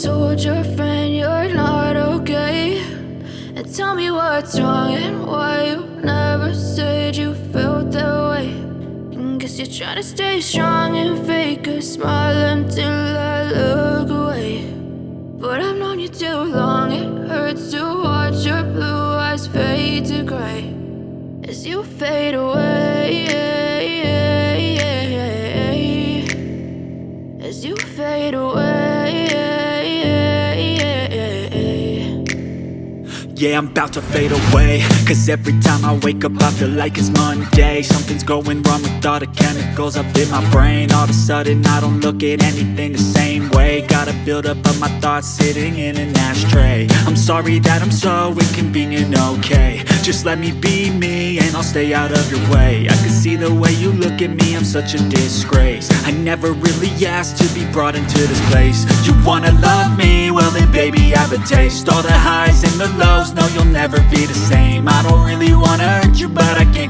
told your friend you're not okay? And tell me what's wrong and why you never said you felt that way. And guess you're trying to stay strong and fake a smile until I look away. But I've known you too long, it hurts to watch your blue eyes fade to gray as you fade away, as you fade away. Yeah, I'm about to fade away, cause every time I wake up I feel like it's Monday. Something's going wrong with all the chemicals up in my brain. All of a sudden I don't look at anything the same way. Gotta build up of my thoughts sitting in an ashtray. I'm sorry that I'm so inconvenient, okay? Just let me be me and I'll stay out of your way. I can see the way you look at me, I'm such a disgrace. I never really asked to be brought into this place. You wanna love me? Well then baby have a taste. All the highs and the lows, no you'll never be the same. I don't really wanna hurt you but I can't